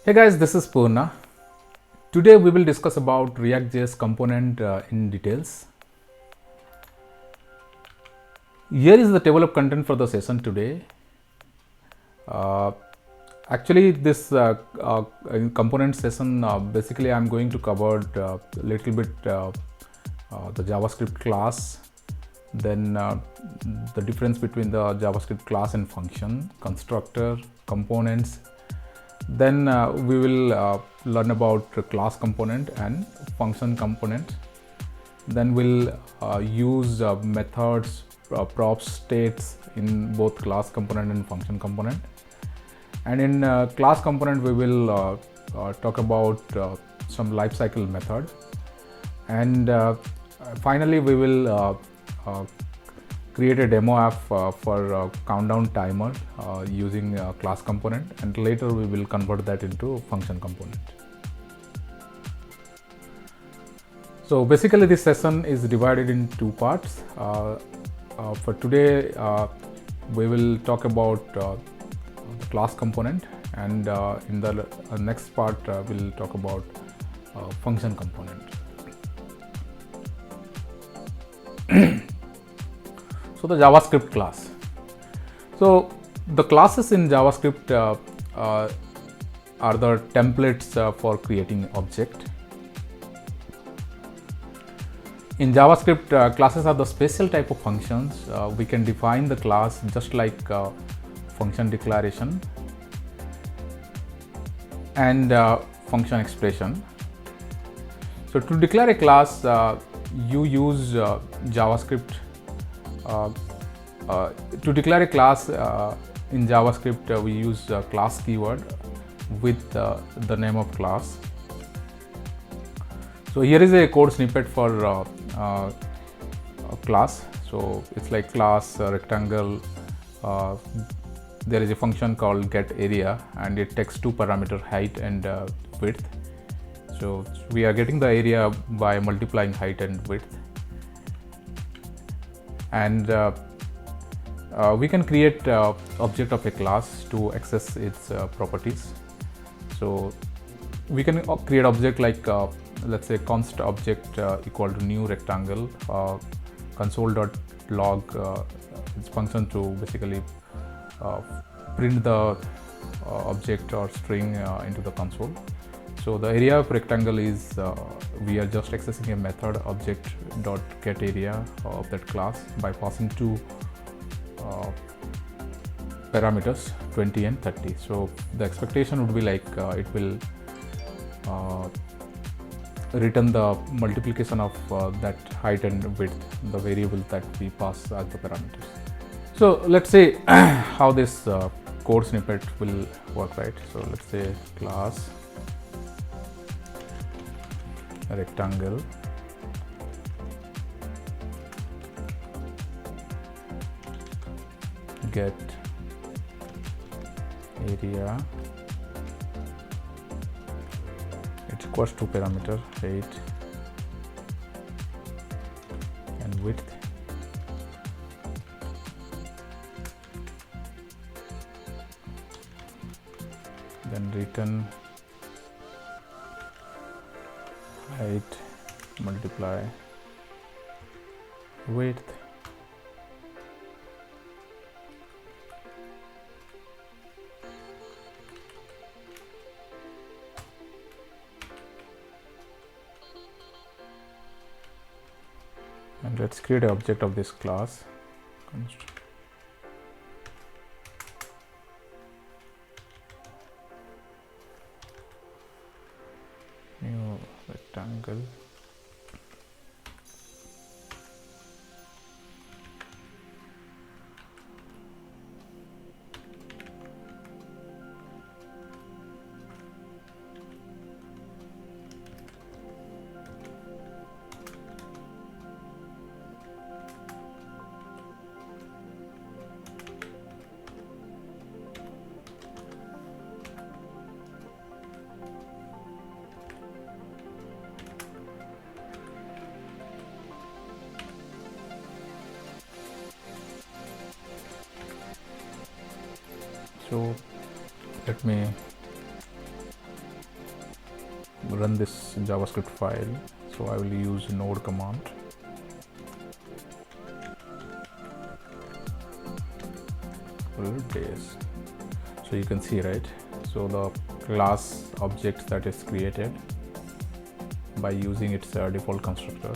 Hey guys, this is Purna. Today we will discuss about ReactJS component in details. Here is the table of content for the session today. Actually, this component session, basically I'm going to cover a little bit the JavaScript class, then the difference between the JavaScript class and function, constructor, components. Then we will learn about the class component and function component. Then we'll use methods, props, states in both class component and function component. And in class component, we will talk about some lifecycle method. And finally, we will create a demo app for a countdown timer using class component, and later we will convert that into function component. So basically this session is divided in two parts. For today we will talk about the class component, and in the next part we'll talk about function component. So the JavaScript class. So the classes in JavaScript are the templates for creating object. In JavaScript, classes are the special type of functions. We can define the class just like function declaration and function expression. So to declare a class, you use JavaScript. To declare a class in JavaScript, we use class keyword with the name of class. So here is a code snippet for a class. So it's like class rectangle. There is a function called getArea, and it takes two parameters, height and width. So we are getting the area by multiplying height and width. And we can create object of a class to access its properties. So we can create object like let's say const object equal to new rectangle, console.log its function to basically print the object or string into the console. So the area of rectangle is we are just accessing a method object.getArea of that class by passing two parameters 20 and 30. So the expectation would be like it will return the multiplication of that height and width, the variable that we pass as the parameters. So let's say how this code snippet will work, right? So let's say class rectangle get area, it equals to parameter height and width, then return height multiply width, and let's create an object of this class. New rectangle, so let me run this JavaScript file. So I will use node command. Days. So you can see, right? So the class object that is created by using its default constructor,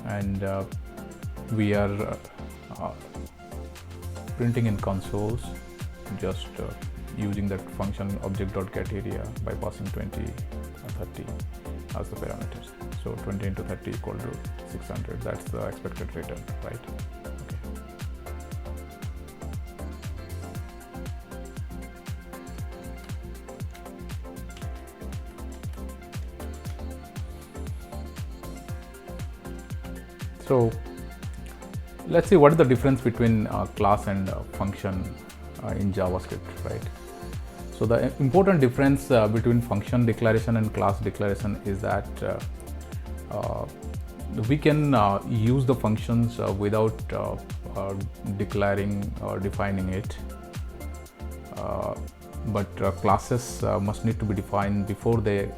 and we are printing in consoles just using that function object.getArea by passing 20 and 30 as the parameters. So 20 into 30 equal to 600. That's the expected return, right? Okay. So let's see what is the difference between class and function in JavaScript, right? So the important difference between function declaration and class declaration is that we can use the functions without declaring or defining it, but classes must need to be defined before they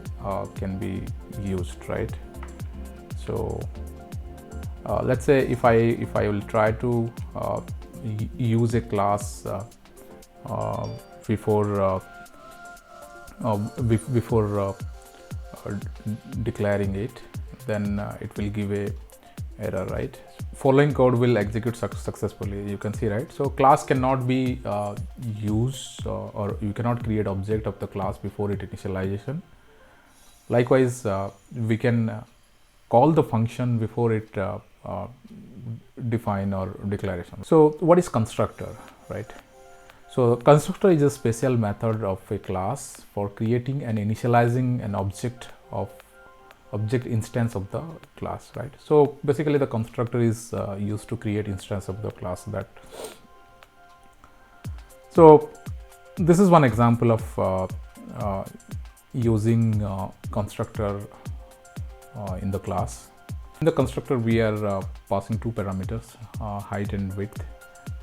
can be used, right? So let's say if I will try to use a class before declaring it, then it will give a error, right? Following code will execute successfully. You can see, right? So class cannot be used, or you cannot create object of the class before its initialization. Likewise, we can call the function before it define or declaration. So what is constructor, right? So constructor is a special method of a class for creating and initializing an object instance of the class, right? So basically the constructor is used to create instance of the class. That so this is one example of using constructor in the class. In the constructor we are passing two parameters, height and width,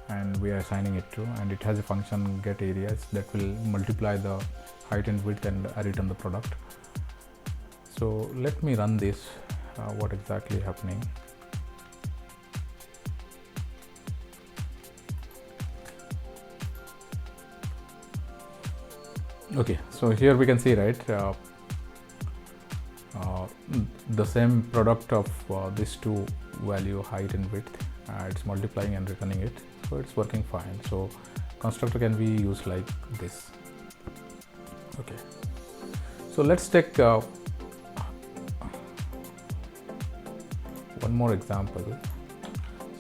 and we are assigning it to, and it has a function getAreas that will multiply the height and width and return the product. So let me run this, what exactly happening. Okay, so here we can see, right, the same product of these two value, height and width, it's multiplying and returning it, so it's working fine. So constructor can be used like this. Okay, so let's take one more example.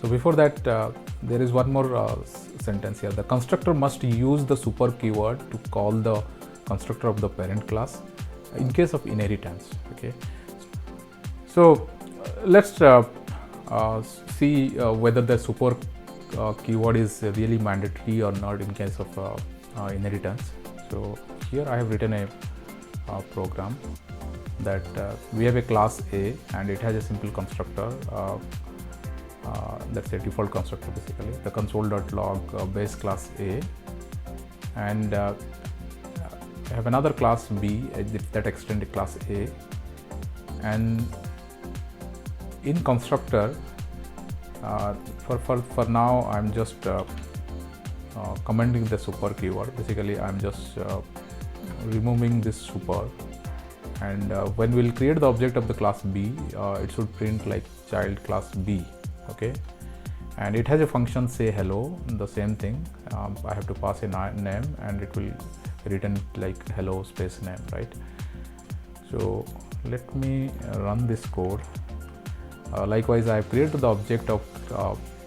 So before that, there is one more sentence here. The constructor must use the super keyword to call the constructor of the parent class in case of inheritance. Okay, so let's see whether the super keyword is really mandatory or not in case of inheritance. So here I have written a program that we have a class A and it has a simple constructor, that's a default constructor basically, the console.log base class A, and I have another class B that extends class A, and in constructor for now I'm just commenting the super keyword. Basically I'm just removing this super, and when we'll create the object of the class B, it should print like child class B. Okay, and it has a function say hello, the same thing. I have to pass a name and it will return like hello space name, right? So let me run this code. Likewise, I have created the object of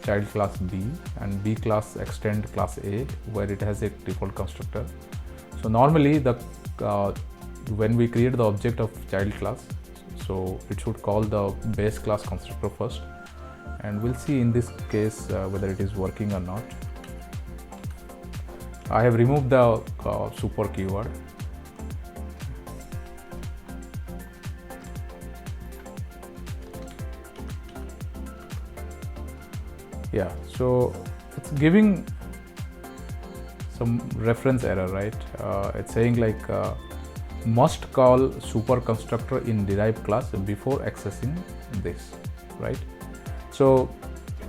child class B, and B class extend class A where it has a default constructor. So normally the when we create the object of child class, so it should call the base class constructor first, and we'll see in this case whether it is working or not. I have removed the super keyword. Yeah, so it's giving some reference error, right? It's saying like must call super constructor in derived class before accessing this, right? So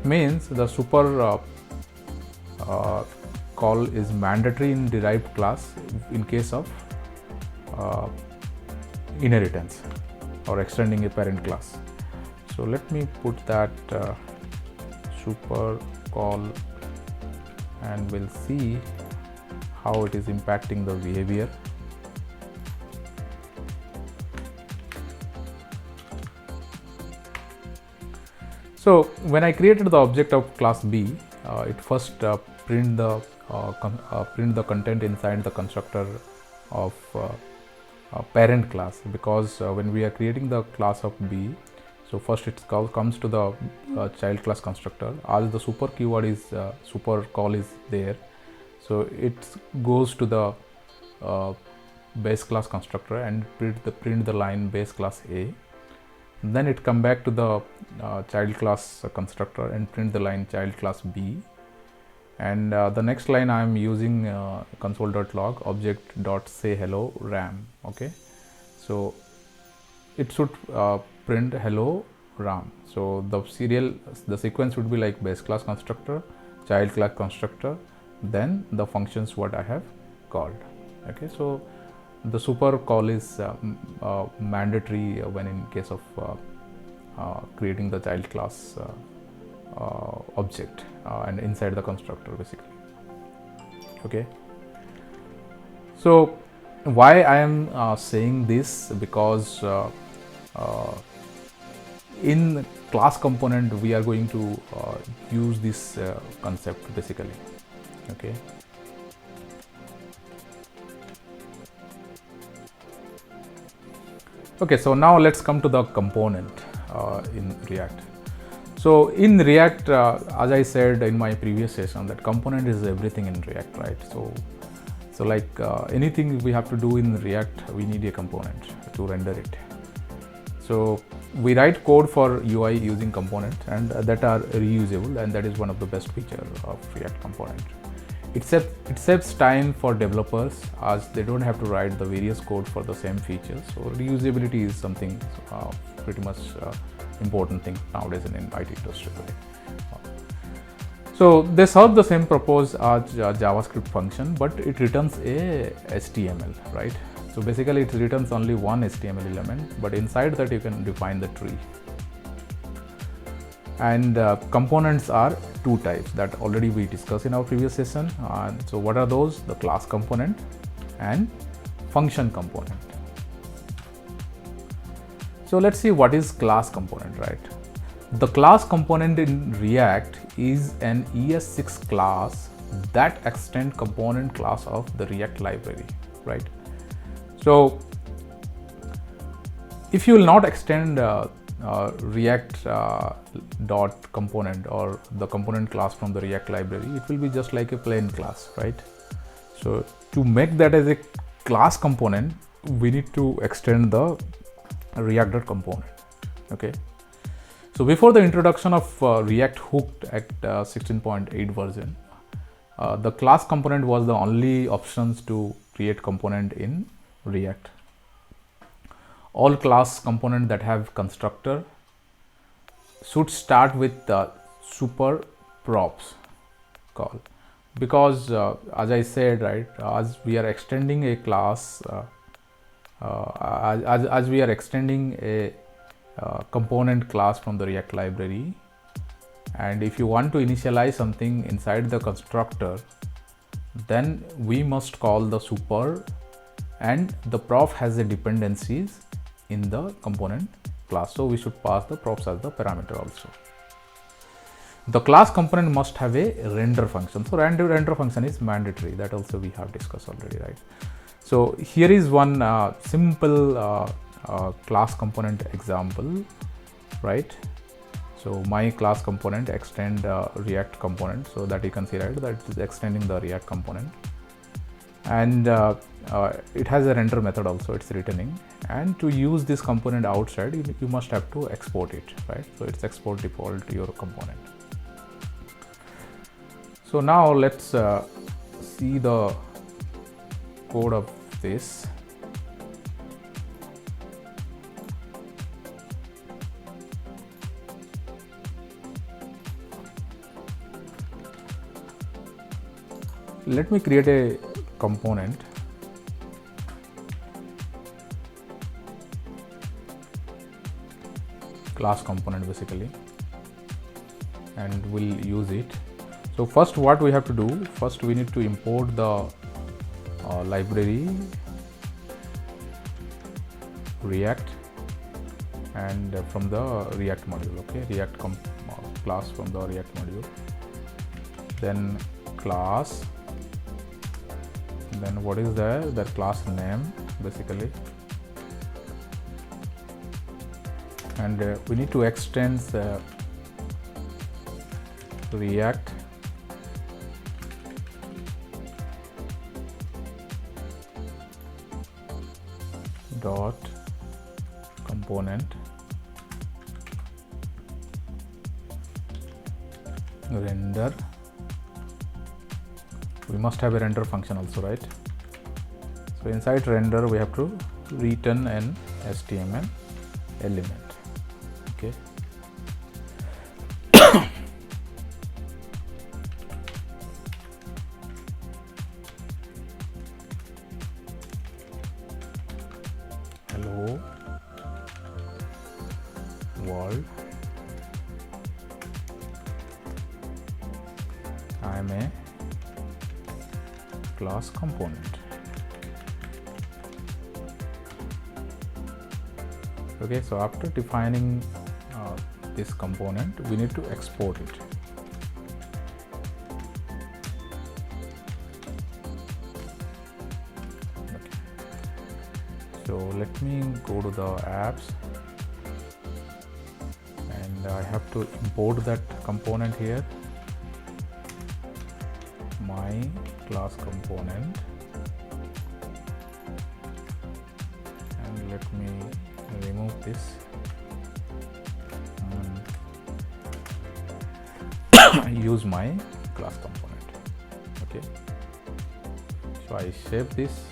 means the super call is mandatory in derived class in case of inheritance or extending a parent class. So let me put that super call, and we'll see how it is impacting the behavior. So when I created the object of class B, it first print the content inside the constructor of parent class, because when we are creating the class of B, so first it comes to the child class constructor. As the super keyword is super call is there, so it goes to the base class constructor and print the line base class A. Then it come back to the child class constructor and print the line child class B. And the next line I am using console.log object.sayHello RAM. Okay, so it should print hello RAM. So the sequence would be like base class constructor, child class constructor, then the functions what I have called. Okay, so the super call is mandatory when in case of creating the child class object and inside the constructor basically. Okay, so why I am saying this, because in class component we are going to use this concept basically. Okay, okay, so now let's come to the component in React. So in React, as I said in my previous session, that component is everything in React, right? So like anything we have to do in React, we need a component to render it. So we write code for UI using components, and that are reusable, and that is one of the best features of React component. It saves time for developers, as they don't have to write the various code for the same features. So reusability is something pretty much important thing nowadays in IT industry. So they solve the same purpose as JavaScript function, but it returns a HTML, right? So basically it returns only one HTML element, but inside that you can define the tree. And components are two types that already we discussed in our previous session. So what are those? The class component and function component. So let's see what is class component, right? The class component in React is an ES6 class that extends component class of the React library, right? So if you will not extend React dot component or the component class from the React library, it will be just like a plain class, right? So to make that as a class component, we need to extend the React.component. Okay, so before the introduction of React Hooked at 16.8 version, the class component was the only options to create component in React. All class component that have constructor should start with the super props call, because as I said, right, as we are extending a class, as we are extending a component class from the React library, and if you want to initialize something inside the constructor, then we must call the super, and the prop has the dependencies in the component class, so we should pass the props as the parameter also. The class component must have a render function. So render function is mandatory, that also we have discussed already, right? So here is one simple class component example, right? So my class component extend React component, so that you can see, right, that is extending the React component, and it has a render method also, it's returning. And to use this component outside, you must have to export it, right? So it's export default to your component. So now let's see the code of this. let me create a component. Class component basically, and we'll use it. So first what we have to do, first we need to import the library React, and from the React module, okay, React class from the React module, then class, then what is there, that class name basically, and we need to extend the React dot component render. We must have a render function also, right? So inside render we have to return an HTML element, okay. Hello world, I am a class component. Okay, so after defining this component, we need to export it. Okay. So let me go to the apps, and I have to import that component here, my class component, and let me remove this and use my class component. Okay, so I save this.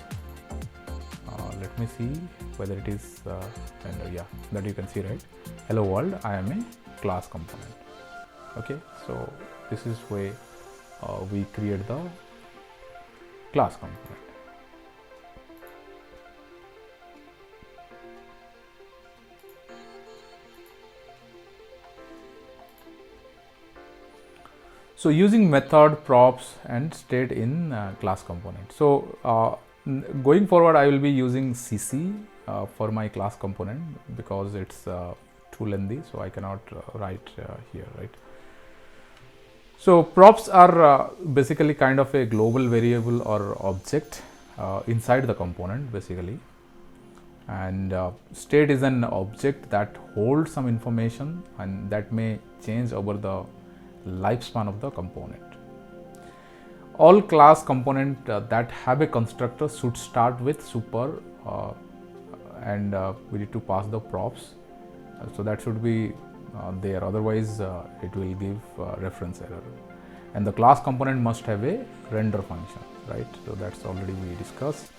Let me see whether it is and yeah, that you can see, right? Hello world, I am a class component. Okay, so this is where we create the class component. So using method, props and state in class component. So going forward I will be using CC for my class component because it's too lengthy, so I cannot write here, right? So props are basically kind of a global variable or object inside the component basically, and state is an object that holds some information and that may change over the lifespan of the component. All class component that have a constructor should start with super and we need to pass the props, so that should be there, otherwise it will give reference error. And the class component must have a render function, right? So that's already we discussed.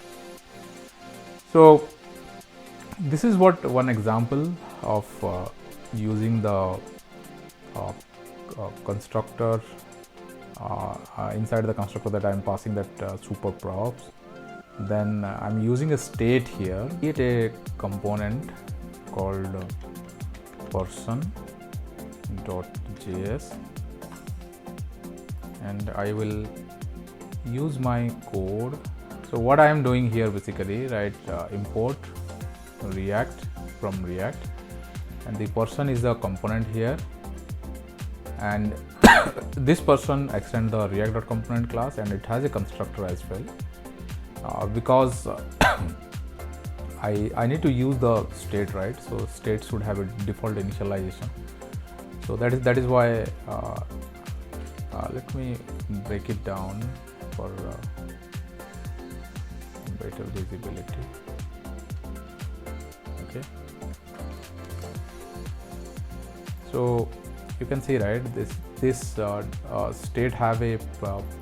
So this is what one example of using the constructor inside the constructor, that I am passing that super props. Then I'm using a state here, create a component called person.js, and I will use my code. So what I am doing here basically, right, import React from React, and the person is the component here, and this person extends the React.component class, and it has a constructor as well because I need to use the state, right? So state should have a default initialization. So that is why let me break it down for better visibility. Okay, so you can see, right, this state have a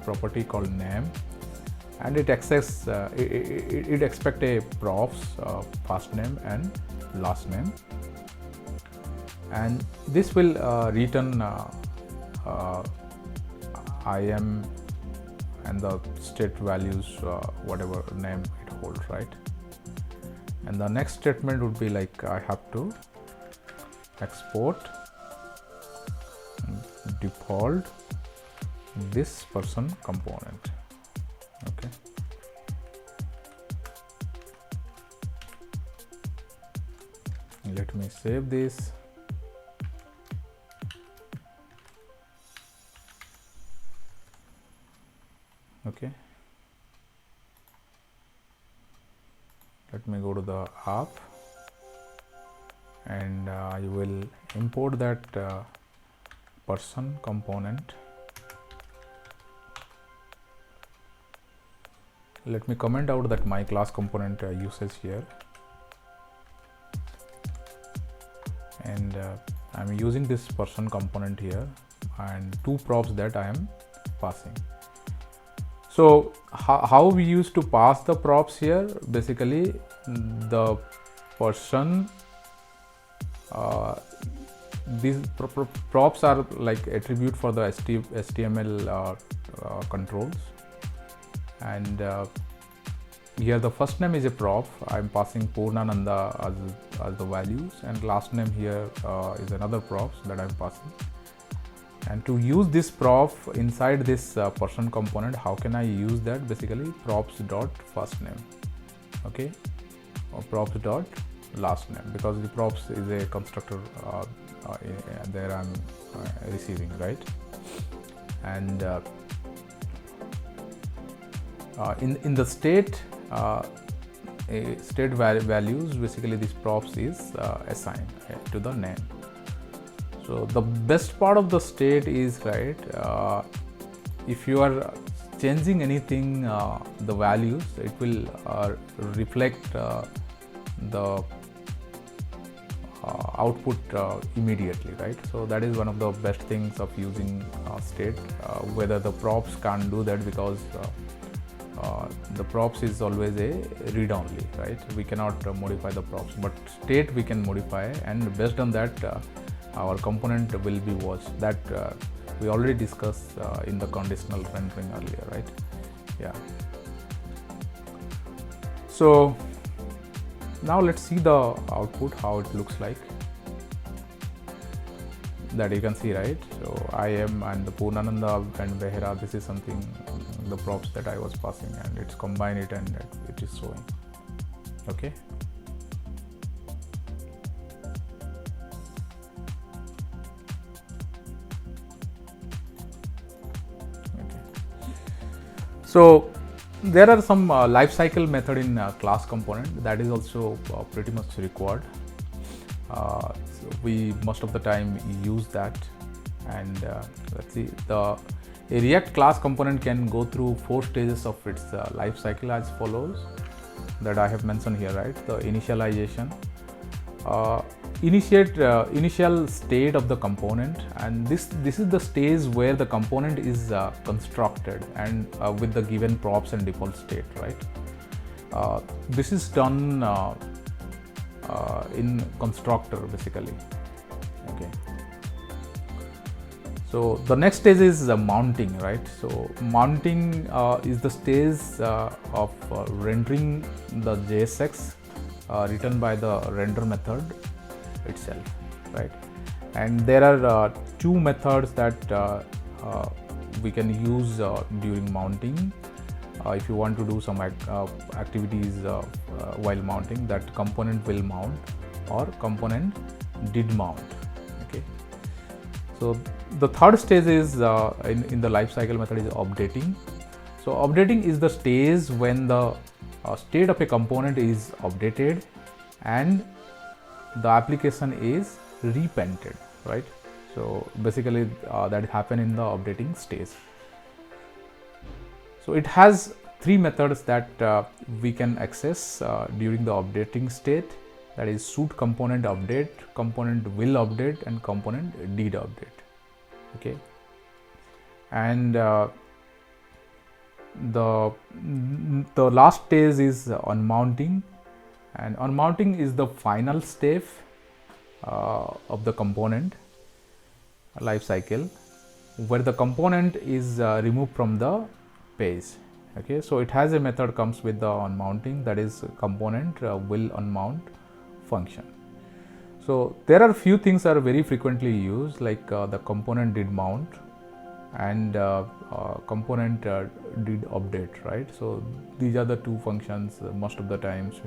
property called name, and it access it expect a props first name and last name, and this will return I am and the state values whatever name it holds, right? And the next statement would be like I have to export default this person component. Okay. Let me save this. Okay. Let me go to the app and I will import that person component. Let me comment out that my class component usage here, and I'm using this person component here and two props that I am passing. So how we used to pass the props here, basically the person, these props are like attribute for the HTML controls, and here the first name is a prop. I'm passing Purnananda as the values, and last name here is another props that I'm passing. And to use this prop inside this person component, how can I use that? Basically props dot first name, okay, or props dot last name, because the props is a constructor there I'm receiving, right? And in the state values, basically this props is assigned to the name. So the best part of the state is, right, if you are changing anything, the values, it will reflect the output immediately, right? So that is one of the best things of using state, whether the props can't do that, because the props is always a read only, right? We cannot modify the props, but state we can modify, and based on that our component will be watched. That we already discussed in the conditional rendering earlier, right? Yeah. So now let's see the output, how it looks like. That you can see, right? So I am and the Purnananda and Behera, this is something, the props that I was passing, and it's combine it and it is showing. Okay. So there are some lifecycle method in class component that is also pretty much required. So we most of the time use that, and let's see, a React class component can go through 4 stages of its lifecycle as follows, that I have mentioned here, right? The initialization, initial state of the component, and this is the stage where the component is constructed and with the given props and default state, right? This is done in Constructor basically. Okay. So the next stage is mounting, right? So mounting is the stage of rendering the JSX written by the render method itself, right? And there are 2 methods that we can use during mounting. If you want to do some activities while mounting, that component will mount or component did mount. Okay. So the third stage is in the lifecycle method is updating. So updating is the stage when the state of a component is updated and the application is repainted, right? So basically that happen in the updating stage. So it has 3 methods that we can access during the updating state, that is should component update, component will update, and component did update. Okay. And the last stage is unmounting, and unmounting is the final step of the component life cycle, where the component is removed from the page. Okay, so it has a method comes with the onMounting, that is component will onMount function. So there are few things are very frequently used, like the component did mount and component did update, right? So these are the two functions most of the times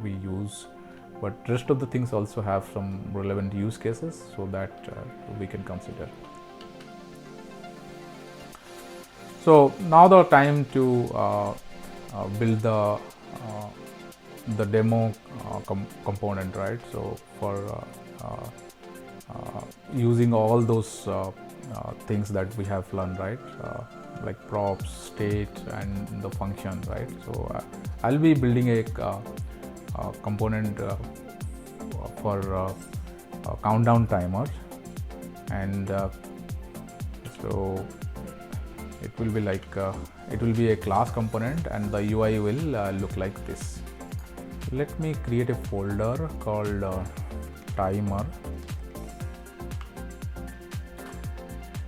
we use, but rest of the things also have some relevant use cases, so that we can consider. So now the time to build the demo component, right? So for using all those things that we have learned, right? Like props, state, and the function, right? So I'll be building a component for countdown timer, and so it will be like it will be a class component, and the UI will look like this. Let me create a folder called timer.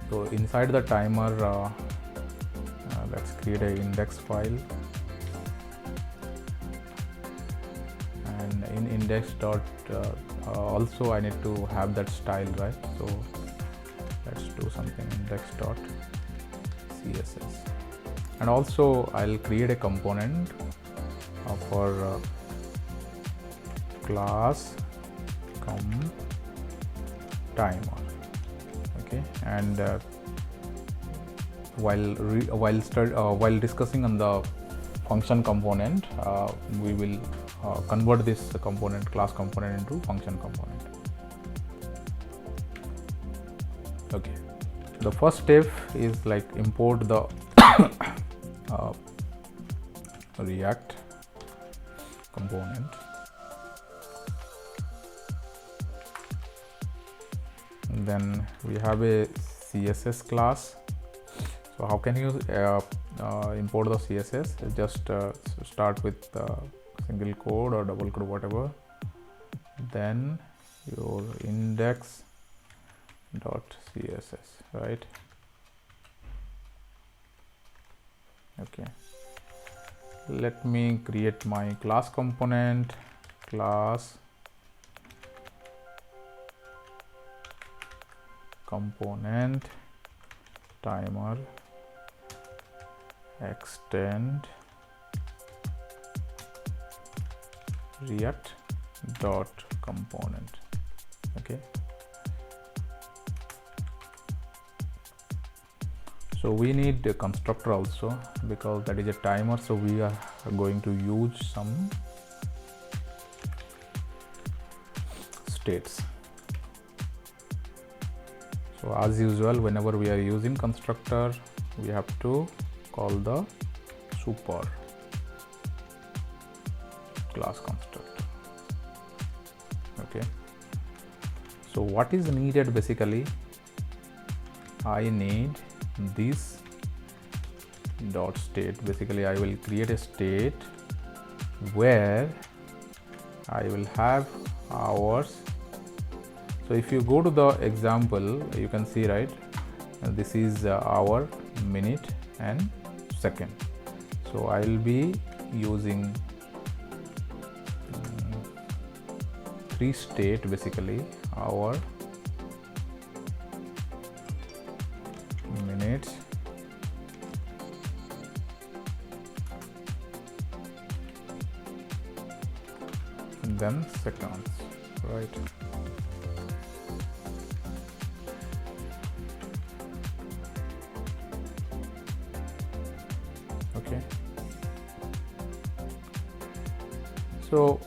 So inside the timer, let's create an index file, and in index dot also I need to have that style, right? So let's do something index dot CSS, and also I'll create a component for class timer. Okay, and while discussing on the function component, we will convert this component, class component, into function component. Okay, the first step is like import the React component. And then we have a CSS class. So how can you import the CSS? Just start with single quote or double quote, whatever, then your index dot CSS, right? Okay, let me create my class component, class component timer extend react dot component. Okay, so we need a constructor also, because that is a timer, so we are going to use some states. So as usual, whenever we are using constructor, we have to call the super class constructor. Okay, so what is needed basically, I need this dot state. Basically I will create a state where I will have hours. So if you go to the example, you can see, right, this is hour, minute, and second. So I will be using three state, basically hour, minutes, and then seconds, right? Okay, so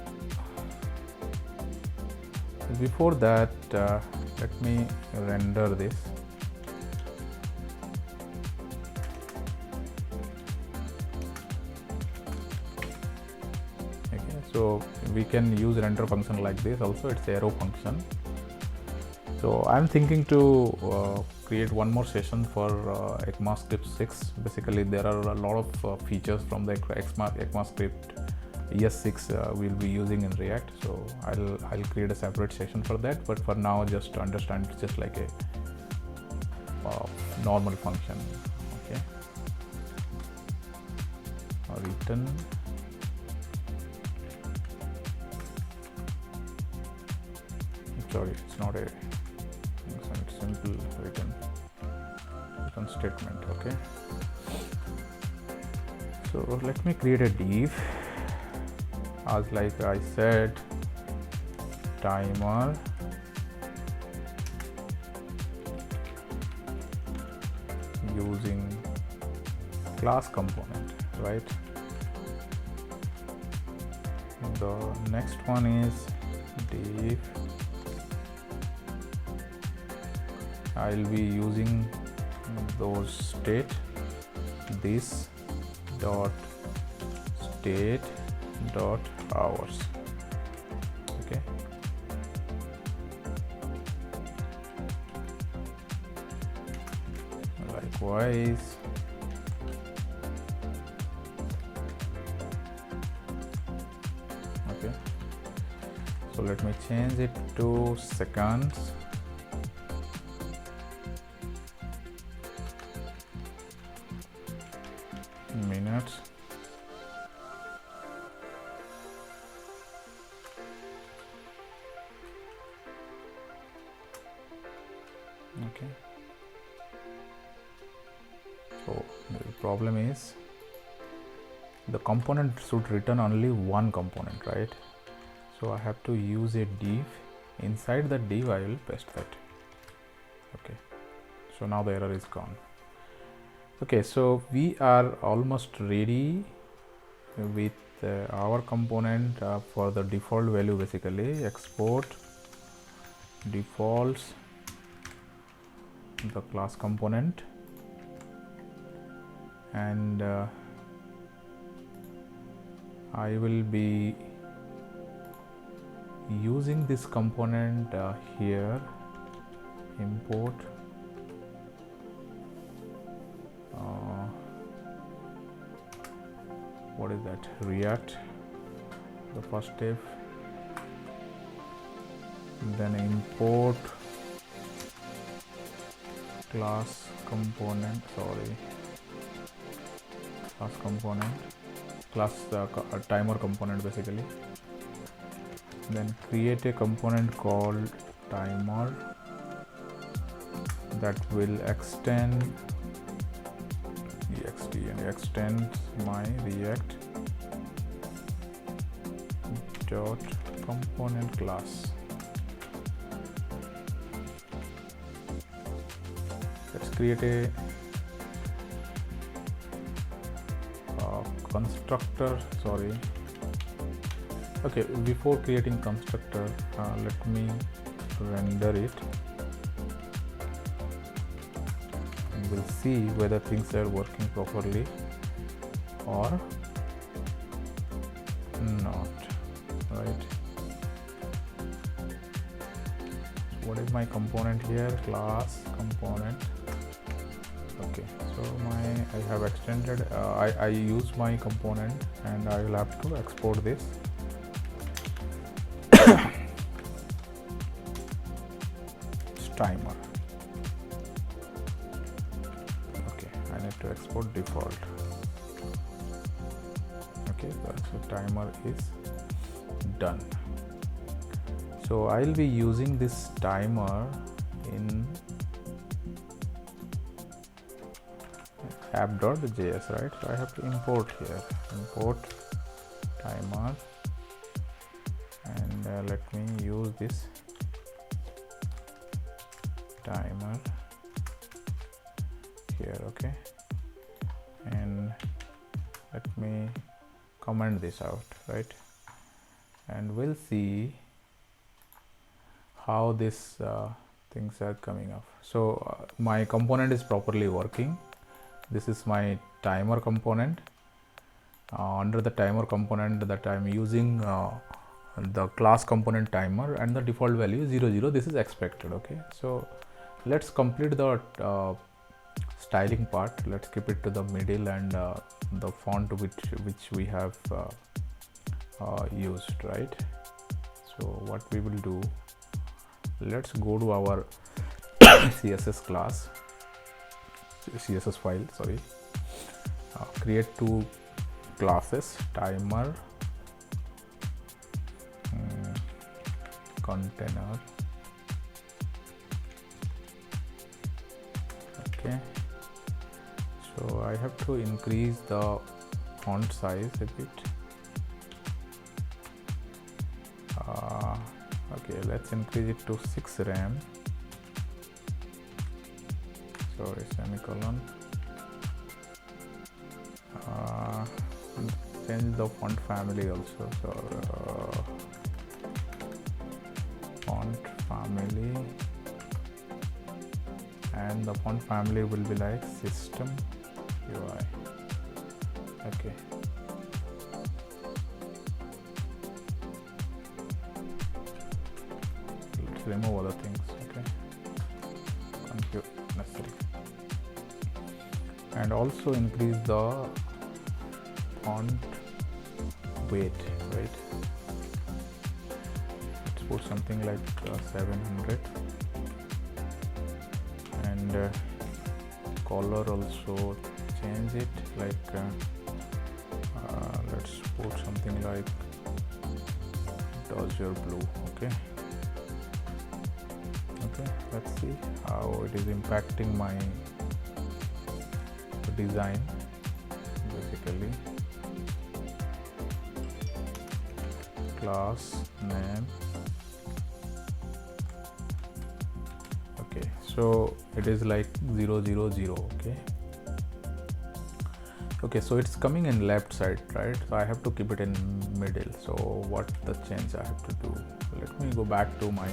before that, let me render this. Okay, so we can use render function like this also, it's arrow function. So I'm thinking to create one more session for ECMAScript 6. Basically there are a lot of features from the ECMAScript ES6 we'll be using in React, so I'll create a separate session for that, but for now just to understand, it's just like a normal function. Okay, written sorry, it's not a function, it's simple return statement. Okay, so let me create a div as like I said, timer using class component, right? The next one is div. I'll be using those state, this dot state dot hours. Okay, likewise okay, so let me change it to seconds. Minutes. Okay, so the problem is the component should return only one component, right? So I have to use a div. Inside the div I will paste that. Okay, so now the error is gone. Okay, so we are almost ready with our component for the default value. Basically export defaults the class component, and I will be using this component here, import what is that, React, the first step, then import class component, timer component basically, then create a component called timer that will extend and extends my React dot component class. Let's create a constructor. Okay, before creating constructor, let me render it. We'll see whether things are working properly or not, right? What is my component here? Class component. Okay, so I have extended, I use my component and I will have to export this. Timer. To export default. Okay, so timer is done. So I'll be using this timer in app.js, right? So I have to import here, import timer, and let me use this timer here. Okay, and let me comment this out, right? And we'll see how this things are coming up. So my component is properly working. This is my timer component. Under the timer component that I'm using the class component timer, and the default value is 00. This is expected. Okay, so let's complete the styling part. Let's keep it to the middle, and the font which we have used, right? So what we will do, let's go to our CSS class, CSS file, sorry, create two classes timer container. Okay, so I have to increase the font size a bit. Okay, let's increase it to 6 rem. Sorry, semicolon. Change the font family also. So font family, and the font family will be like system UI. Okay. Let's remove other things. Okay. Unnecessary. And also increase the font weight, right? Let's put something like 700, and color also change it like let's put something like Dodger blue. Okay, let's see how it is impacting my design. Basically, class name. Okay, so it is like 000. Okay, so it's coming in left side, right? So I have to keep it in middle. So what the change I have to do? Let me go back to my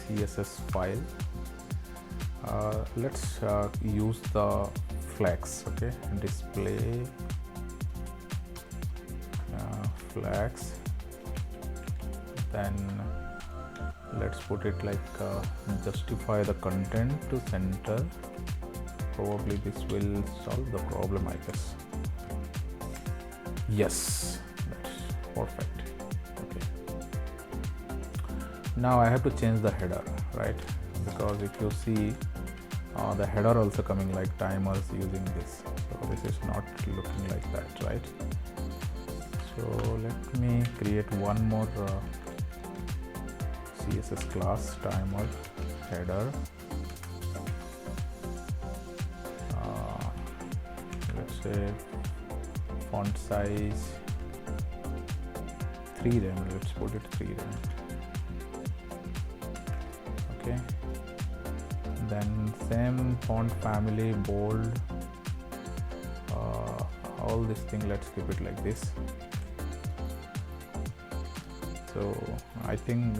CSS file. Let's use the flex. Okay, display flex. Then let's put it like justify the content to center. Probably this will solve the problem, I guess. Yes, that's perfect. Okay, now I have to change the header, right? Because if you see the header also coming like timers using this, so this is not looking like that, right? So let me create one more CSS class, timer header. Let's say font size 3 rem. Let's put it 3 rem. Okay, then same font family, bold, all this thing, let's keep it like this. So I think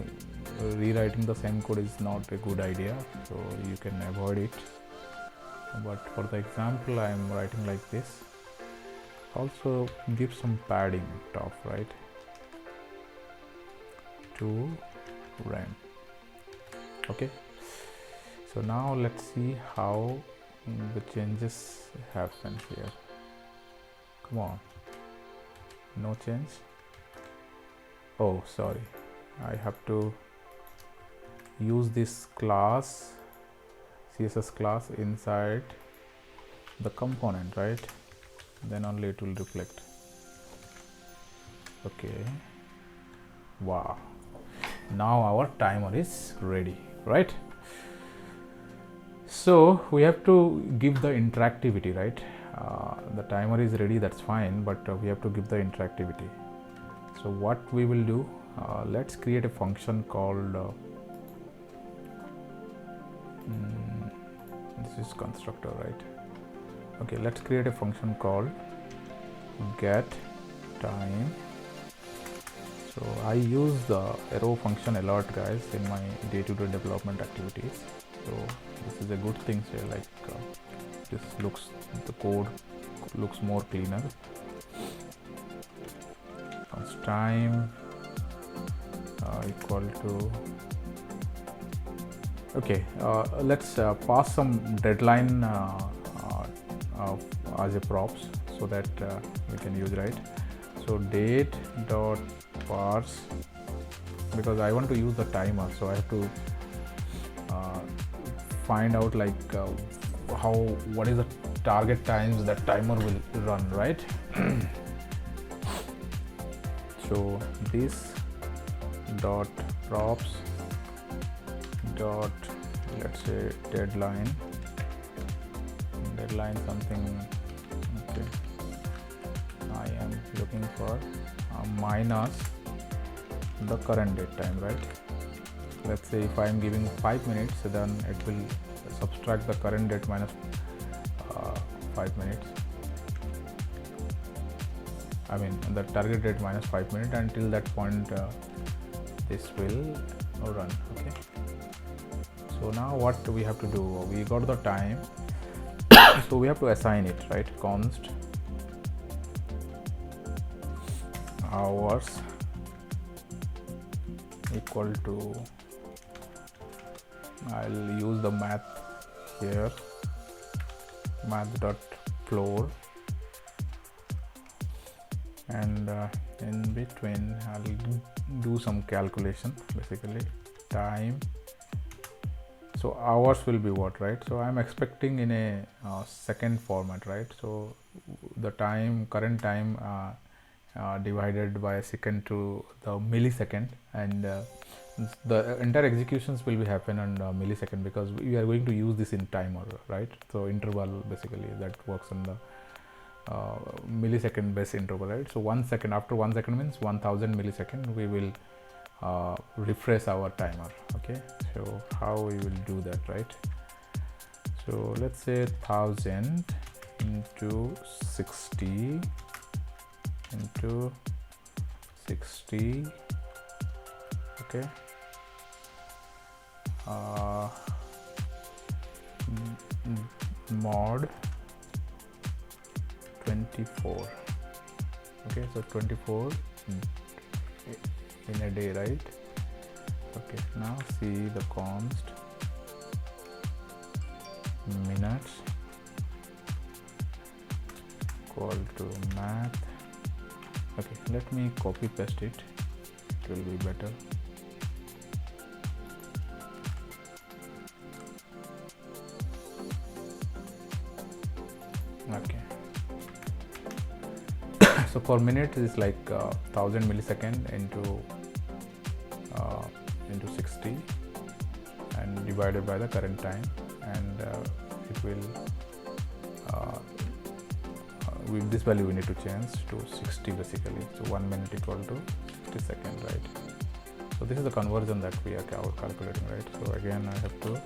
rewriting the same code is not a good idea, so you can avoid it. But for the example, I am writing like this. Also give some padding top, right? 2 rem. Okay, so now let's see how the changes happen here. Come on, no change. Oh, sorry, I have to use this class, CSS class, inside the component, right? Then only it will reflect. Okay, wow, now our timer is ready, right? So we have to give the interactivity, right? The timer is ready, that's fine, but we have to give the interactivity. So what we will do, let's create a function called this is constructor, right? Okay, let's create a function called get time. So I use the arrow function a lot, guys, in my day-to-day development activities. So this is a good thing. Say like this looks, the code looks more cleaner. Time equal to, okay, let's pass some deadline as a props so that we can use, right? So date dot parse, because I want to use the timer, so I have to find out like what is the target times that timer will run, right? So this dot props dot, let's say, deadline something. Okay, I am looking for minus the current date time, right? Let's say if I am giving 5 minutes, then it will subtract the current date minus 5 minutes. I mean the target date minus 5 minutes. Until that point this will run. Okay, so now what we have to do, we got the time. So we have to assign it, right? Const hours equal to, I'll use the math here, math.floor, and in between I'll do some calculation, basically time. So hours will be what, right? So I'm expecting in a second format, right? So the time, current time divided by a second to the millisecond, and the entire executions will be happen on millisecond, because we are going to use this in timer, right? So interval, basically that works on the millisecond based interval, right? So 1 second, after 1 second means 1000 millisecond, we will refresh our timer. Okay, so how we will do that, right? So let's say 1000 into 60 into 60. Okay, mod 24. Okay, so 24 in a day, right? Okay, now see the const minutes equal to math. Okay, let me copy paste it, it will be better. Okay, so for minutes is like 1000 millisecond into 60 and divided by the current time, and it will with this value we need to change to 60 basically. So 1 minute equal to 60 seconds, right? So this is the conversion that we are calculating, right? So again I have to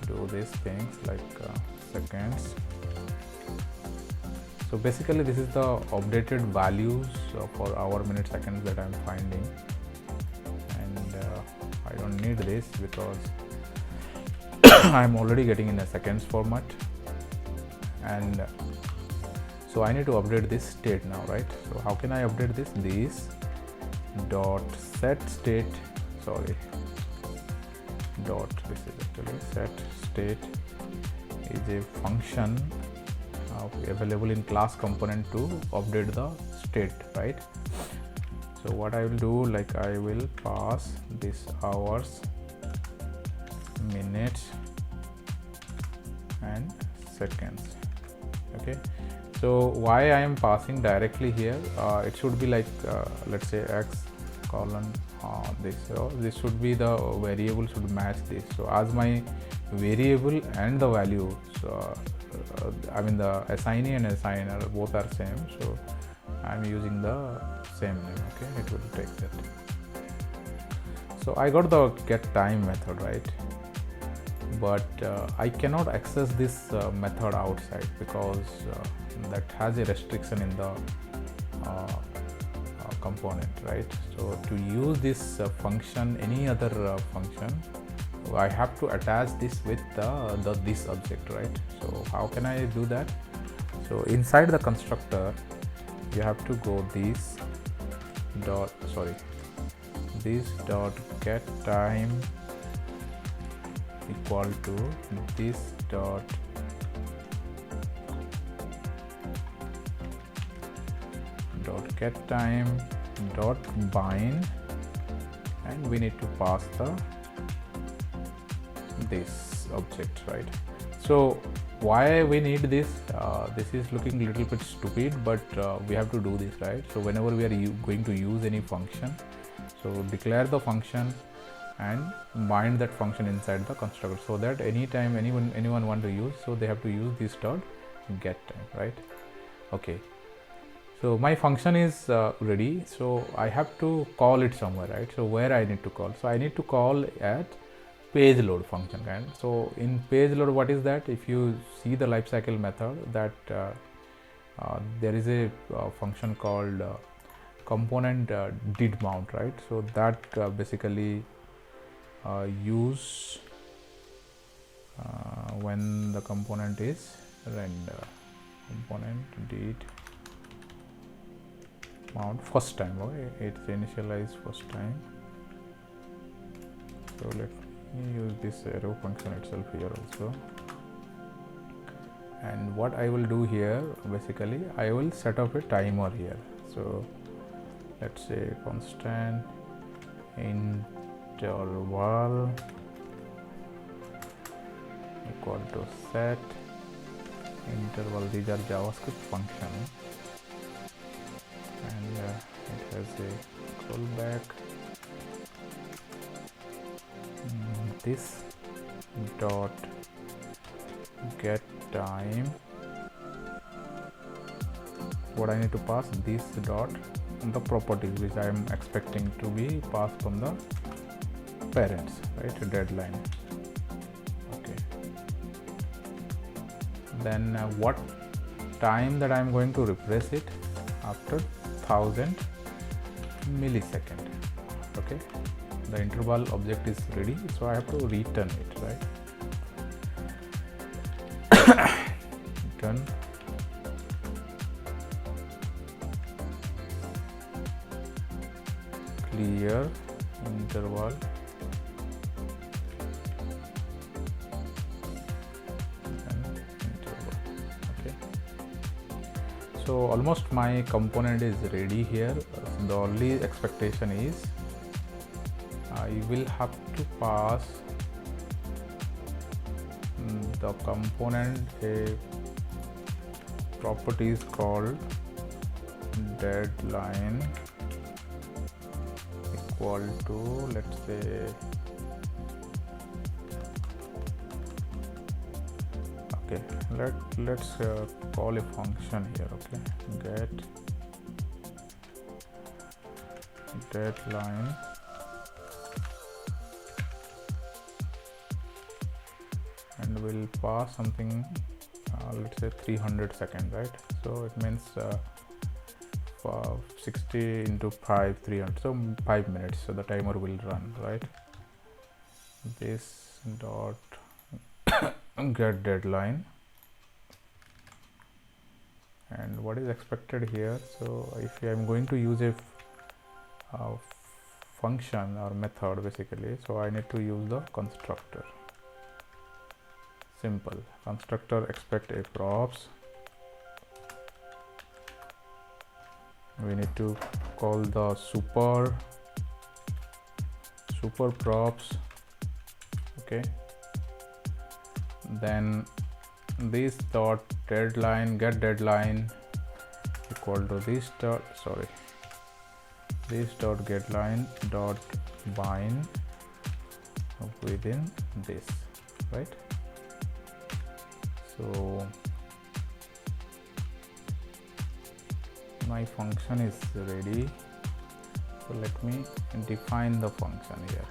do these things like seconds. So basically this is the updated values for hour, minute, seconds that I am finding, and I don't need this because I am already getting in a seconds format, and so I need to update this state now, right? So how can I update this? This dot set state, sorry, dot, this is actually set state is a function available in class component to update the state, right? So what I will do, like I will pass this hours, minutes and seconds. Okay, so why I am passing directly here, it should be like let's say x colon this, so this should be the variable should match this. So as my variable and the value, so I mean the assignee and assigner both are same, so I am using the same name. Okay, it will take that. So I got the get time method, right? But I cannot access this method outside because that has a restriction in the component, right? So to use this function, any other function, I have to attach this with this object, right? So how can I do that? So inside the constructor you have to go this dot get time equal to this dot get time dot bind, and we need to pass the this object, right? So why we need this? This is looking a little bit stupid, but we have to do this, right? So whenever we are going to use any function, so declare the function and bind that function inside the constructor, so that anytime anyone want to use, so they have to use this dot get time, right? Okay, so my function is ready, so I have to call it somewhere, right? So where I need to call? So I need to call at page load function, right? So in page load, what is that? If you see the lifecycle method, that there is a function called component did mount, right? So that basically use when the component is render, component did mount first time. Okay, it's initialized first time. So let me use this arrow function itself here also. And what I will do here, basically I will set up a timer here. So let's say constant interval equal to set interval. These are JavaScript functions, and it has a callback. This dot get time. What I need to pass? This dot the properties which I am expecting to be passed from the parents, right? Deadline. Okay. Then what time that I am going to refresh it? After 1000 millisecond. Okay, the interval object is ready, so I have to return it, right? Return clear interval and interval. Okay, so almost my component is ready here. The only expectation is I will have to pass the component a property is called deadline equal to, let's say, okay, let's call a function here. Okay, get deadline and we'll pass something, let's say 300 seconds, right? So it means 60 into 5, 300, so 5 minutes. So the timer will run, right? This dot get deadline, and what is expected here? So if I am going to use a function or method, basically, so I need to use the constructor. Simple. Constructor expect a props. We need to call the super props. Okay, then this dot deadline get deadline equal to this dot, sorry, this dot get line dot bind within this, right? So my function is ready, so let me define the function here.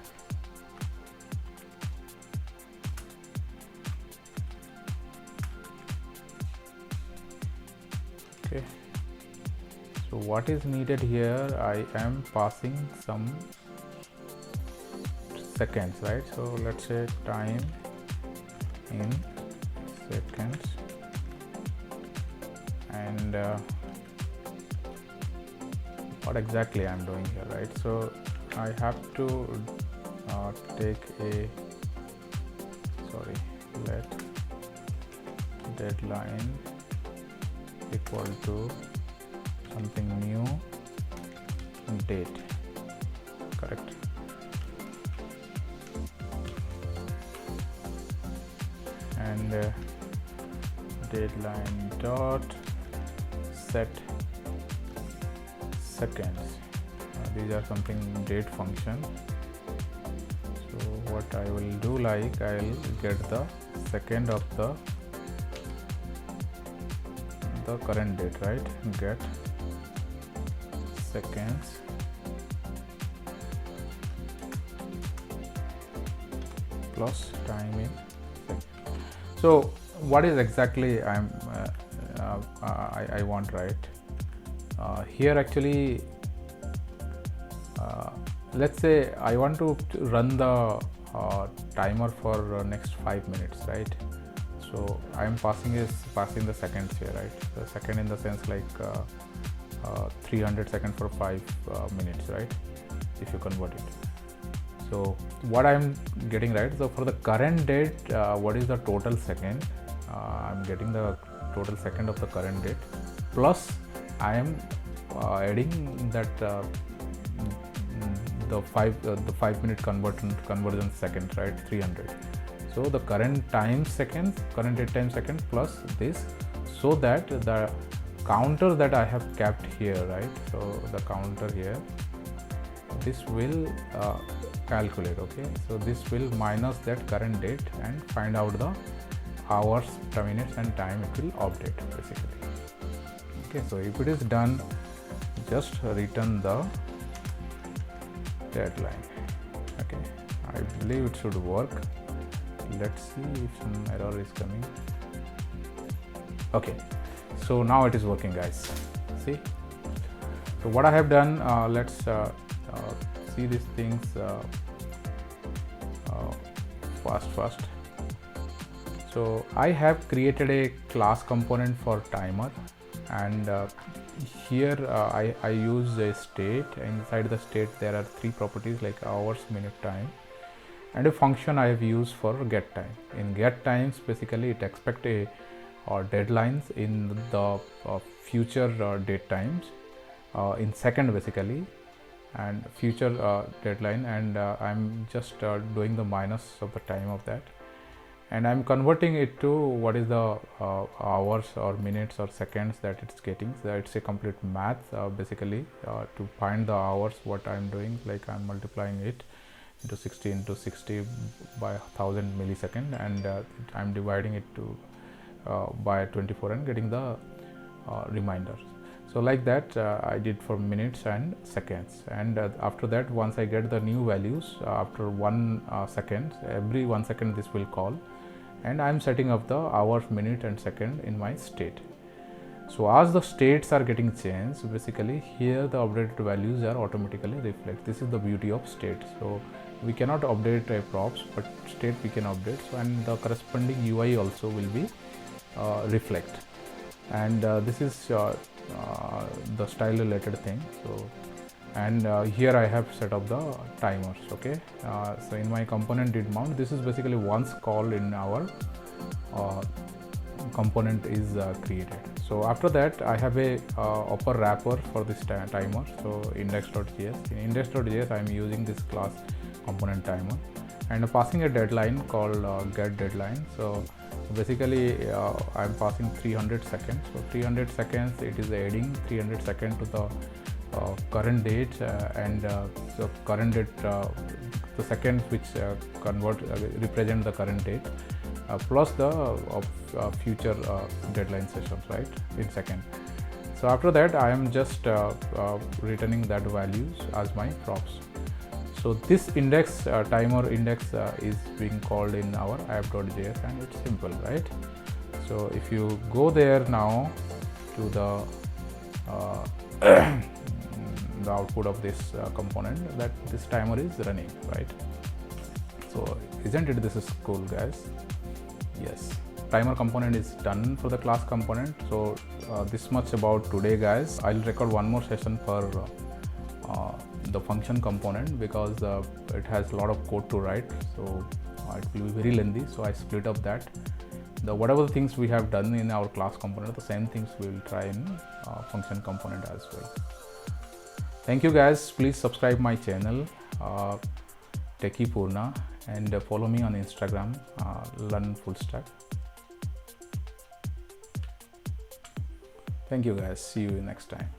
Okay, so what is needed here? I am passing some seconds, right? So let's say time in seconds, and what exactly I'm doing here, right? So I have to take a, sorry, let deadline equal to something new date, correct? And deadline dot set seconds. These are something date function. So what I will do, like I'll get the second of the current date, right? Get seconds plus time in seconds. So what is exactly I want, right? Here actually, let's say I want to run the timer for next 5 minutes, right? So I am passing the seconds here, right? The second in the sense like 300 seconds for 5 minutes, right? If you convert it. So what I am getting, right? So for the current date, what is the total second? I'm getting the total second of the current date, plus I am adding that the 5 minute conversion seconds, right? 300. So the current time seconds, current date time seconds plus this, so that the counter that I have kept here, right? So the counter here, this will calculate, okay? So this will minus that current date and find out the hours, minutes and time it will update basically. Okay, so if it is done, just return the deadline. Okay, I believe it should work. Let's see if some error is coming. Okay, so now it is working, guys. See, so what I have done, let's see these things fast. So I have created a class component for timer, and here I use a state. Inside the state there are 3 properties like hours, minute, time, and a function I have used for get time. In get times, basically it expects a deadlines in the future date times in second basically, and future deadline, and I'm just doing the minus of the time of that, and I'm converting it to what is the hours or minutes or seconds that it's getting. So it's a complete math basically to find the hours. What I'm doing, like I'm multiplying it into 60 by 1000 millisecond, and I'm dividing it to by 24 and getting the reminders. So like that I did for minutes and seconds, and after that, once I get the new values after 1 second, every 1 second this will call, and I am setting up the hours, minute and second in my state. So as the states are getting changed, basically here the updated values are automatically reflect. This is the beauty of state. So we cannot update a props, but state we can update. So, and the corresponding UI also will be reflect, and this is the style related thing. So, and here I have set up the timers. Okay, so in my component did mount, this is basically once call in our component is created. So after that I have a upper wrapper for this timer. So index.js. In index.js I am using this class component timer and passing a deadline called get deadline. So basically I am passing 300 seconds. So 300 seconds, it is adding 300 seconds to the current date and so current date, the seconds which represent the current date plus the future deadline sessions, right, in second. So after that I am just returning that values as my props. So this index timer index is being called in our app.js, and it's simple, right? So if you go there now to the the output of this component, that this timer is running, right? So isn't it, this is cool, guys? Yes, timer component is done for the class component. So this much about today, guys. I'll record one more session for the function component because it has a lot of code to write, so it will be very lengthy. So I split up that whatever the things we have done in our class component, the same things we will try in function component as well. Thank you, guys. Please subscribe my channel Techie Purna, and follow me on Instagram, Learn Full Stack. Thank you guys. See you next time.